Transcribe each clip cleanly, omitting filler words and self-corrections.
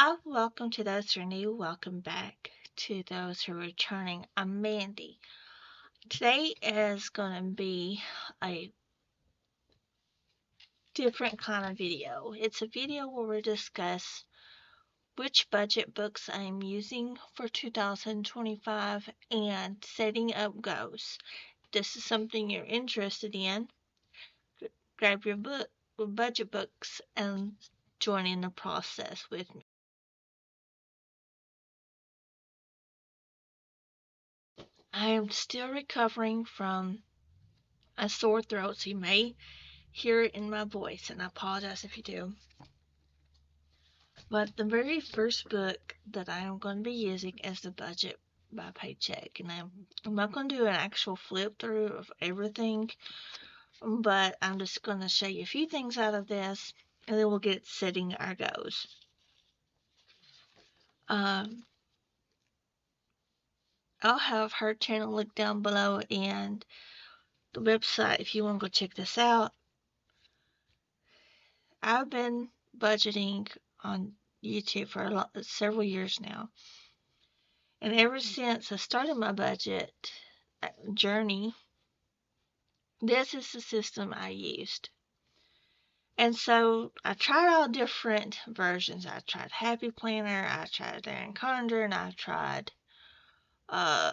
Hi, welcome to those who are new. Welcome back to those who are returning. I'm Mandy. Today is going to be a different kind of video. It's a video where we discuss which budget books I'm using for 2025 and setting up goals. If this is something you're interested in, grab your budget books and join in the process with me. I am still recovering from a sore throat, so you may hear it in my voice, and I apologize if you do. But the very first book that I am going to be using is The Budget by Paycheck, and I'm not going to do an actual flip through of everything, but I'm just going to show you a few things out of this, and then we'll get setting our goals. Um, I'll have her channel linked down below and the website if you want to go check this out. I've been budgeting on YouTube for several years now. And ever since I started my budget journey, this is the system I used. And so I tried all different versions. I tried Happy Planner, I tried Darren Condor, and I tried uh,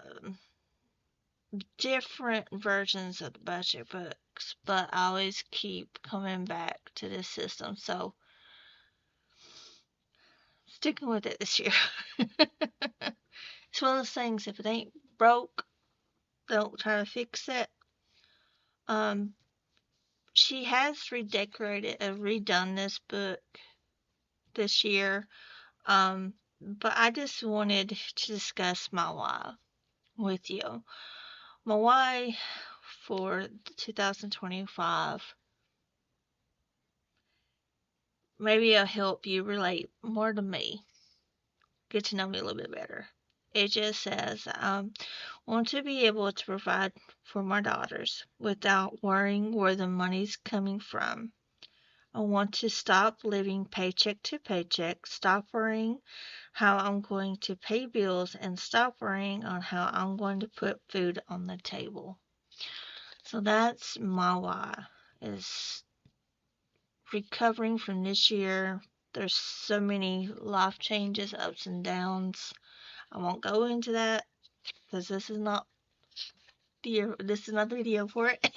different versions of the budget books, but I always keep coming back to this system. So sticking with it this year. It's one of those things, if it ain't broke, don't try to fix it. She has redecorated and redone this book this year. But I just wanted to discuss my why with you. My why for 2025. Maybe it'll help you relate more to me. Get to know me a little bit better. It just says, want to be able to provide for my daughters without worrying where the money's coming from. I want to stop living paycheck to paycheck, stop worrying how I'm going to pay bills, and stop worrying on how I'm going to put food on the table. So that's my why, is recovering from this year. There's so many life changes, ups and downs. I won't go into that because this is not the video for it.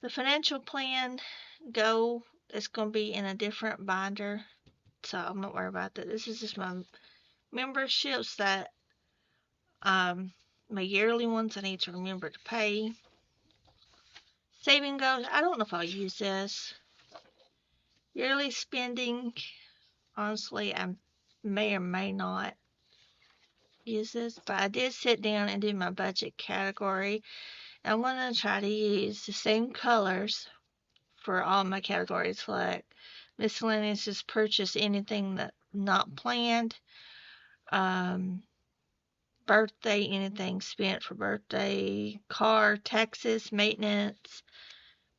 The financial plan goal is going to be in a different binder, so I'm not worried about that. This is just my memberships that my yearly ones I need to remember to pay. Saving goals, I don't know if I'll use this. Yearly spending, honestly, I may or may not use this, but I did sit down and do my budget category. I'm going to try to use the same colors for all my categories, like miscellaneous, just purchase anything that not planned. Birthday, anything spent for birthday, car, taxes, maintenance,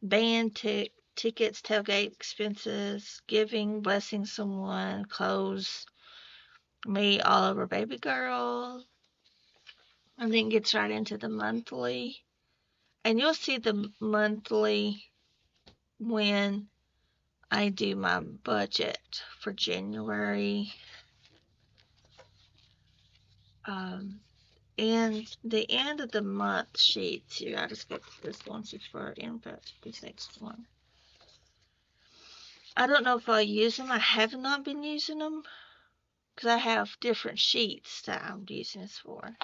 band tickets, tailgate expenses, giving, blessing someone, clothes, me all over baby girl. And then gets right into the monthly. And you'll see the monthly when I do my budget for January. And the end of the month sheets here, I just got this one just for input, this next one. I don't know if I'll use them. I have not been using them because I have different sheets that I'm using this for.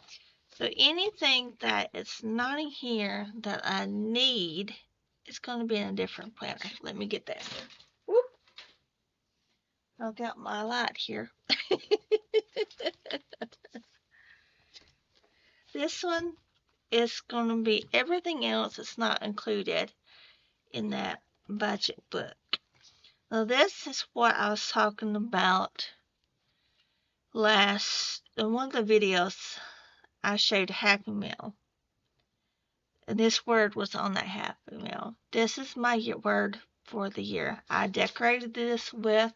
So anything that is not in here that I need is going to be in a different planner. Let me get that. Whoop. I've got my light here. This one is going to be everything else that's not included in that budget book. Now this is what I was talking about in one of the videos. I showed Happy Meal, and this word was on that Happy Meal. This is my word for the year. I decorated this with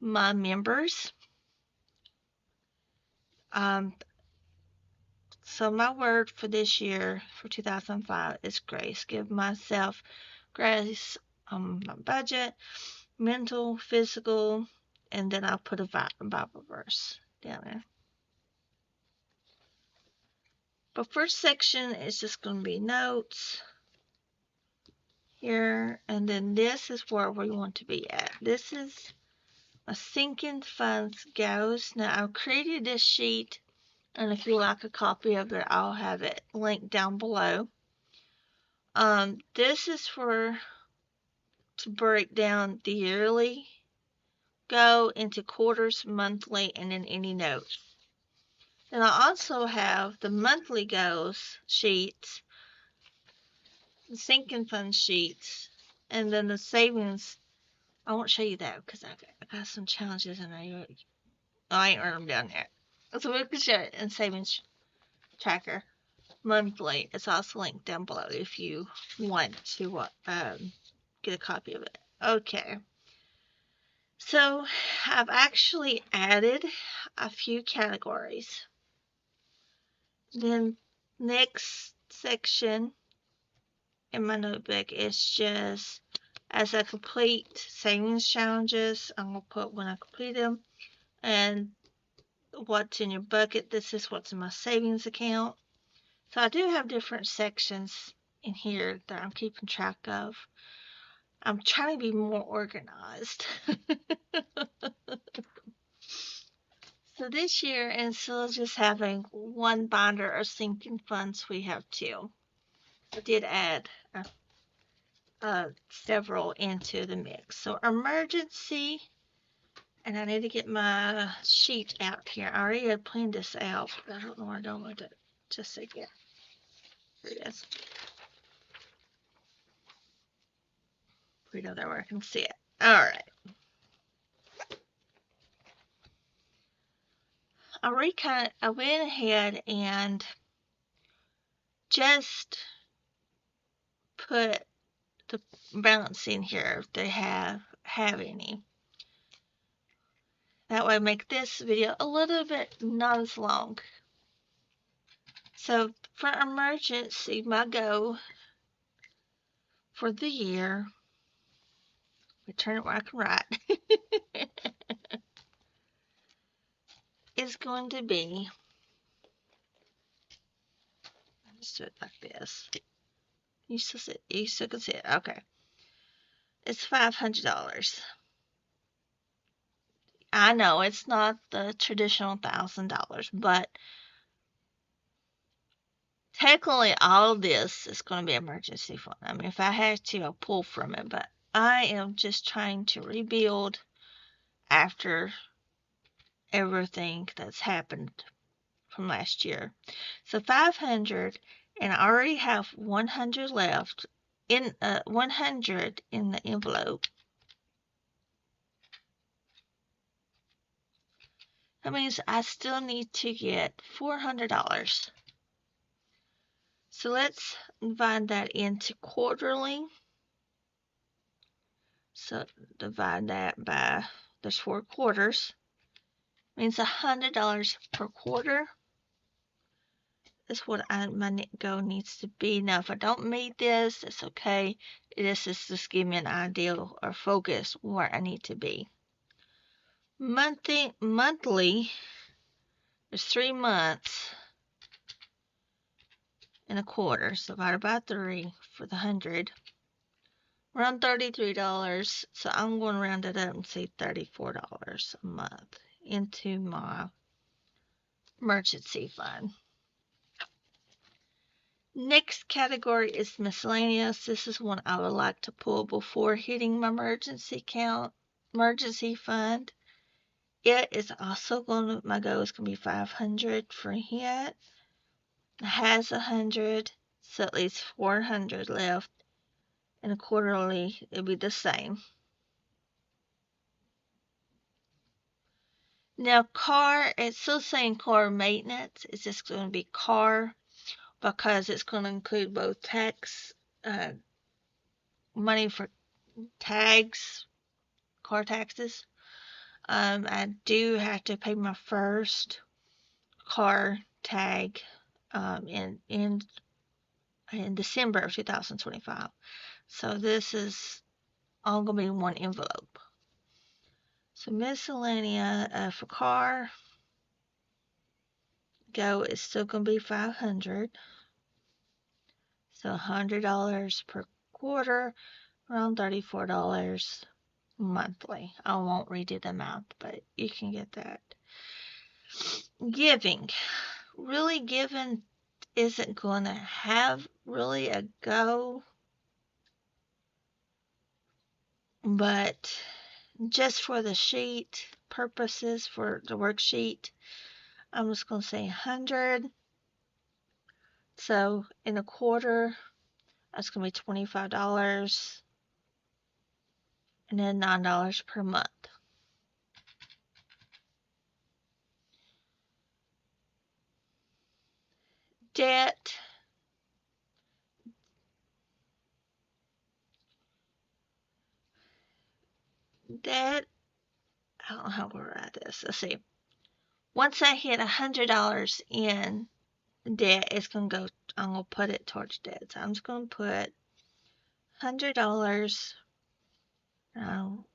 my members. So my word for this year, for 2005, is grace. Give myself grace on my budget, mental, physical, and then I'll put a Bible verse down there. But first section is just going to be notes here, and then this is where we want to be at. This is a sinking funds goes. Now I've created this sheet, and if you like a copy of it, I'll have it linked down below. This is to break down the yearly go into quarters, monthly, and then any notes. Then I also have the monthly goals sheets, the sinking fund sheets, and then the savings. I won't show you that because I got some challenges and I ain't earned them down there. So we can show it in savings tracker monthly. It's also linked down below if you want to get a copy of it. Okay. So I've actually added a few categories. Then next section in my notebook is just as I complete savings challenges. I'm going to put when I complete them and what's in your bucket. This is what's in my savings account. So I do have different sections in here that I'm keeping track of. I'm trying to be more organized. So this year, instead of just having one binder of sinking funds, we have two. I did add several into the mix. So emergency, and I need to get my sheet out here. I already had planned this out, but I don't know where I'm going with it. Just a second. Here it is. Put it over where I can see it. All right. I went ahead and just put the balance in here if they have any. That way make this video a little bit not as long. So for emergency, my goal for the year, we turn it where I can write, is going to be, let's do it like this. You still can see it. Okay. It's $500. I know it's not the traditional $1,000, but technically all of this is going to be emergency fund. I mean, if I had to, I'll pull from it, but I am just trying to rebuild after everything that's happened from last year. So 500, and I already have 100 left in 100 in the envelope. That means I still need to get $400. So let's divide that into quarterly. So divide that by, there's 4 quarters. Means $100 per quarter. That's what my goal needs to be. Now, if I don't meet this, it's okay. This is just give me an idea or focus where I need to be. Monthly, there's 3 months in a quarter. So divided by 3 for the 100. Around $33. So I'm going to round it up and say $34 a month into my emergency fund. Next category is miscellaneous. This is one I would like to pull before hitting my emergency fund. It is also my goal is going to be 500 for it. It has 100, so at least 400 left. And quarterly, it'll be the same. Now, it's still saying car maintenance. It's just going to be car because it's going to include both tax money for tags, car taxes. I do have to pay my first car tag in December of 2025. So this is all gonna be in one envelope. So miscellaneous for car go is still gonna be 500. So $100 per quarter, around $34 monthly. I won't redo the amount, but you can get that. Giving. Really giving isn't going to have really a go, but just for the sheet purposes, for the worksheet, I'm just going to say 100. So in a quarter, that's going to be $25 and then $9 per month. Debt. Debt. I don't know how to write this. Let's see. Once I hit $100 in debt, it's going to go, I'm going to put it towards debt. So I'm just going to put $100. Now,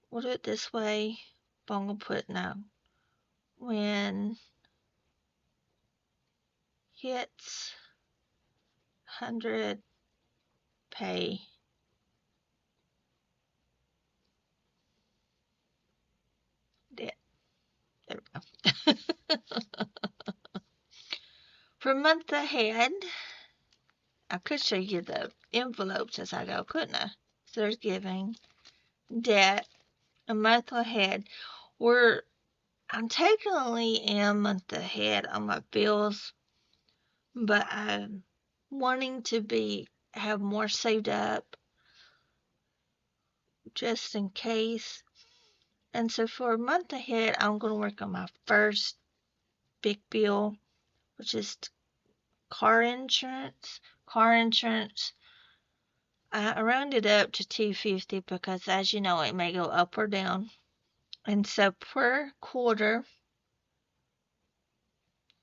we'll do it this way, but I'm going to put now. When hits 100, pay debt. There we go. For a month ahead, I could show you the envelopes as I go, couldn't I? So there's giving, debt, a month ahead. I'm technically a month ahead on my bills, but I'm wanting to have more saved up just in case. And so for a month ahead, I'm going to work on my first big bill, which is car insurance. Car insurance, I rounded up to $250 because, as you know, it may go up or down. And so per quarter,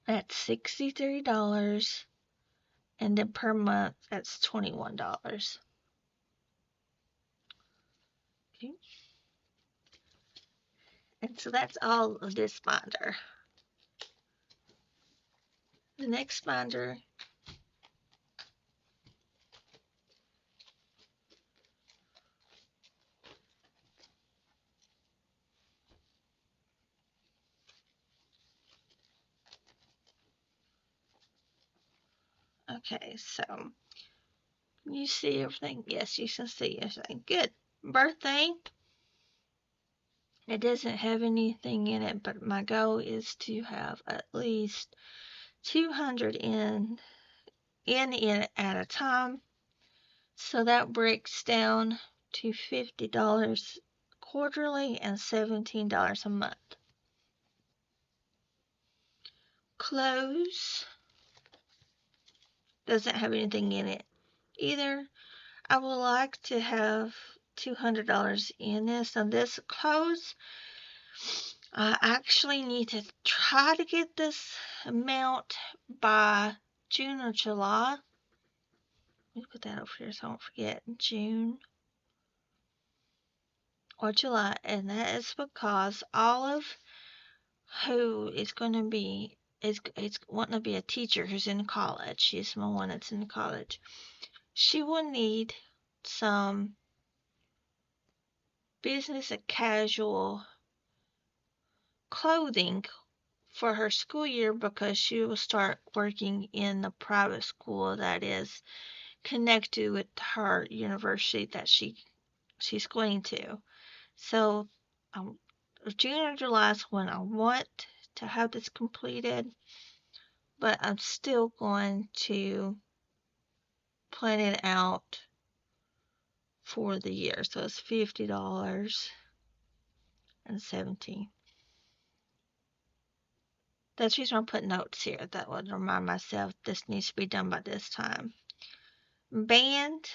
that's $63. And then per month, that's $21. Okay. And so that's all of this binder. The next binder, okay, so can you see everything? Yes, you can see everything. Good. Birthday. It doesn't have anything in it, but my goal is to have at least 200 in it at a time. So that breaks down to $50 quarterly and $17 a month. Clothes doesn't have anything in it either. I would like to have $200 in this. And this clothes, I actually need to try to get this amount by June or July. Let me put that over here so I don't forget. June or July. And that is because Olive, who is going to be, is wanting to be a teacher who's in college. She's the one that's in college. She will need some business and casual clothing for her school year because she will start working in the private school that is connected with her university that she's going to. So June or July is when I want to have this completed, but I'm still going to plan it out for the year. So it's $50 and 17. That's the reason I put notes here. That would remind myself this needs to be done by this time. Band,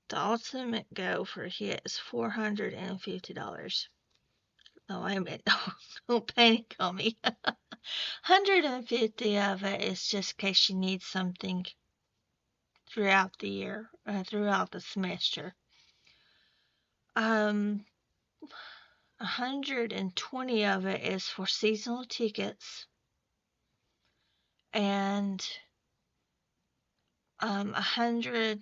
the ultimate go for a hit is $450. Oh, wait a minute. Don't panic on me. 150 of it is just in case you need something throughout the year, throughout the semester. 120 of it is for seasonal tickets, and 100,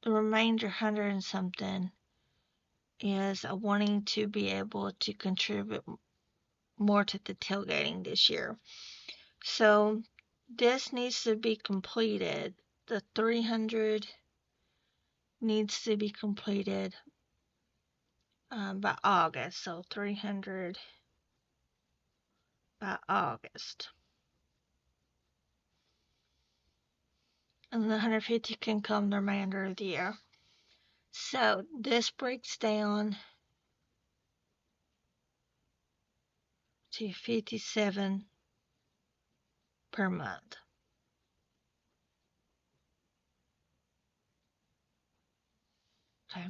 the remainder 100 and something is wanting to be able to contribute more to the tailgating this year. So this needs to be completed. The 300 needs to be completed by August. So 300 by August. And the 150 can come the remainder of the year. So this breaks down to 57 per month. Okay.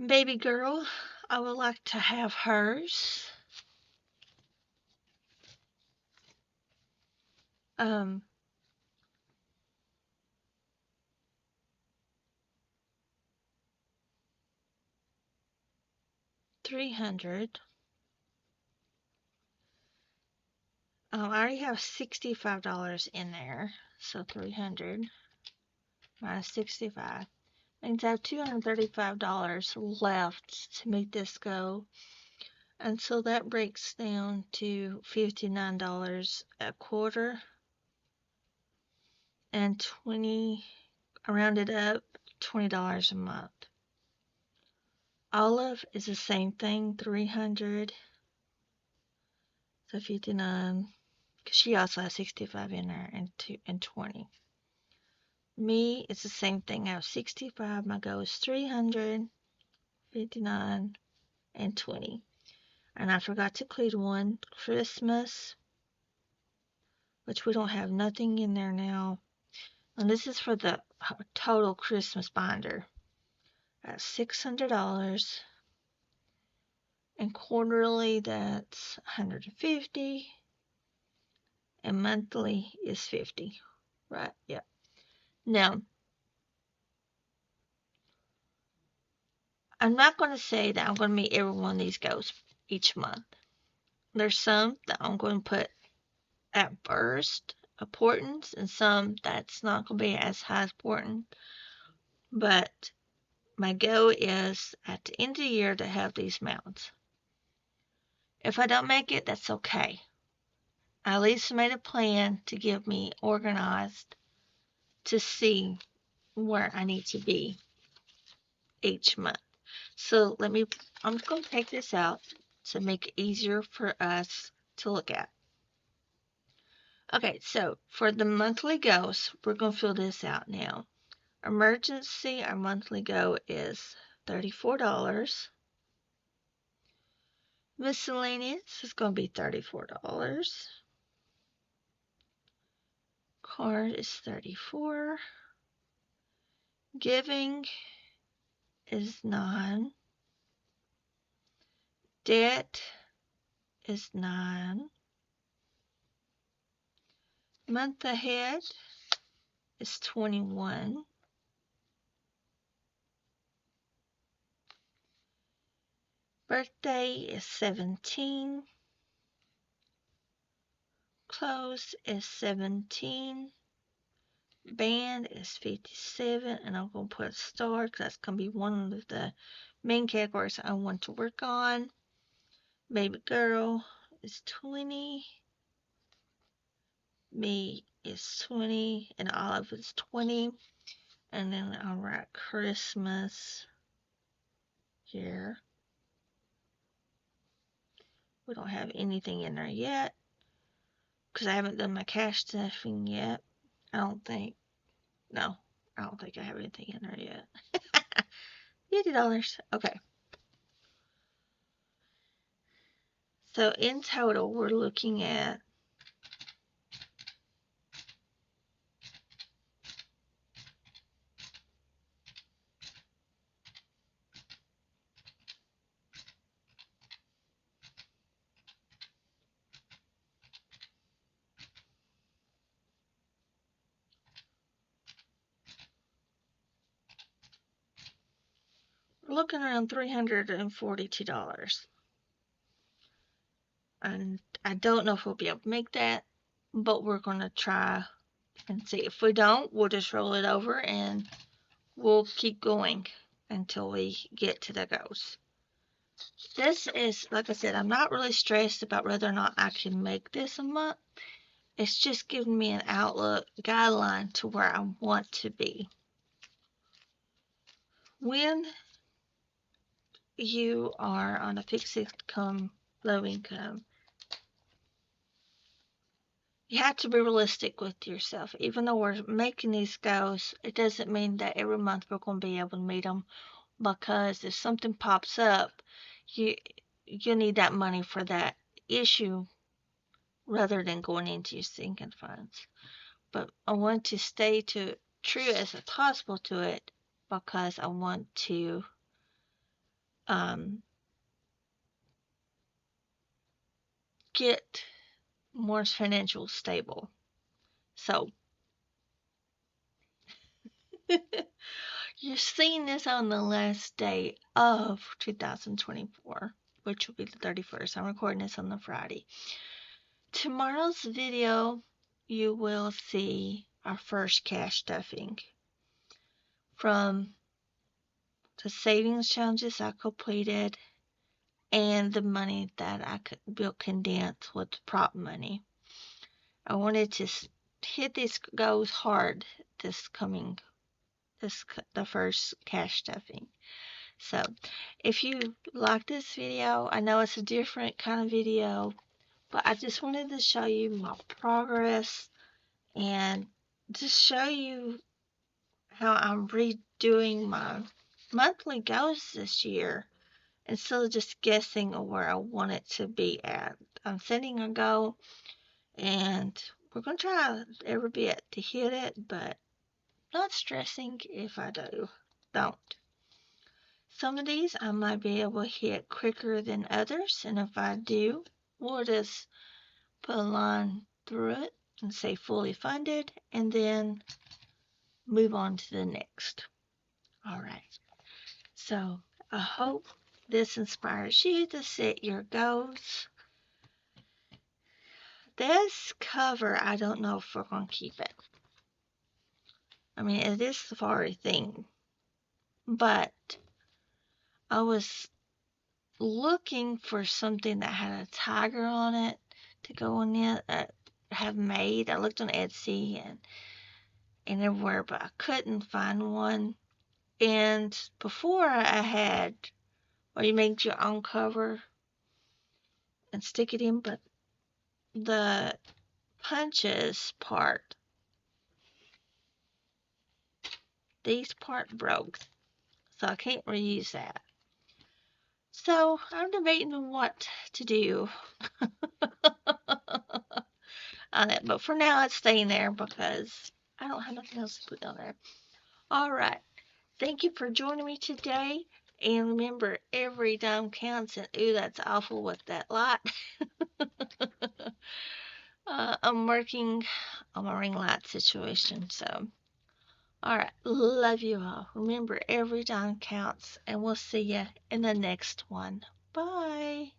Baby girl, I would like to have hers. 300. I already have $65 in there, so 300 minus 65 means I have $235 left to make this go. And so that breaks down to $59 a quarter and 20, I rounded up, $20 a month. Olive is the same thing, 300, so 59, because she also has 65 in there and 20. Me, it's the same thing. I have 65. My goal is 300, 59, and 20. And I forgot to include one, Christmas, which we don't have nothing in there now. And this is for the total Christmas binder. That's $600. And quarterly, that's 150. And monthly is 50. Right, yep. Now, I'm not going to say that I'm going to meet every one of these goals each month. There's some that I'm going to put at first importance and some that's not going to be as high important. But my goal is at the end of the year to have these mounts. If I don't make it, that's okay. I at least made a plan to get me organized to see where I need to be each month. So I'm going to take this out to make it easier for us to look at. Okay, so for the monthly goals, we're going to fill this out now. Emergency, our monthly goal is $34. Miscellaneous is going to be $34. Card is $34. Giving is $9. Debt is $9. Month ahead is $21. Birthday is $17. Clothes is $17. Band is $57, and I'm going to put a star because that's going to be one of the main categories I want to work on. Baby girl is $20. Me is $20, and Olive is $20. And then I'll write Christmas here. We don't have anything in there yet because I haven't done my cash stuffing yet. I don't think. No, I don't think I have anything in there yet. $50. Okay. So in total, we're looking at looking around $342. And I don't know if we'll be able to make that, but we're going to try and see. If we don't, we'll just roll it over and we'll keep going until we get to the goals. This is, like I said, I'm not really stressed about whether or not I can make this a month. It's just giving me an outlook, guideline to where I want to be. When you are on a fixed income, low income, you have to be realistic with yourself. Even though we're making these goals, it doesn't mean that every month we're going to be able to meet them, because if something pops up, you you need that money for that issue rather than going into your sinking funds. But I want to stay to true as possible to it, because I want to um, get more financial stable. So you're seeing this on the last day of 2024, which will be the 31st. I'm recording this on the Friday. Tomorrow's video, you will see our first cash stuffing from the savings challenges I completed and the money that I could build condensed with prop money. I wanted to hit these goals hard the first cash stuffing. So if you like this video, I know it's a different kind of video, but I just wanted to show you my progress and just show you how I'm redoing my monthly goals this year instead of just guessing where I want it to be at. I'm setting a goal and we're going to try every bit to hit it, but not stressing if I don't. Some of these I might be able to hit quicker than others, and if I do, we'll just put a line through it and say fully funded, and then move on to the next. All right. So I hope this inspires you to set your goals. This cover, I don't know if we're going to keep it. I mean, it is the Safari thing, but I was looking for something that had a tiger on it to go in it. Have made. I looked on Etsy and everywhere, but I couldn't find one. And before I had, or you make your own cover and stick it in, but the punches part, these part broke, so I can't reuse that. So I'm debating on what to do on it, but for now it's staying there because I don't have nothing else to put on there. All right. Thank you for joining me today. And remember, every dime counts. And ooh, that's awful with that light. I'm working on my ring light situation. So, all right. Love you all. Remember, every dime counts. And we'll see you in the next one. Bye.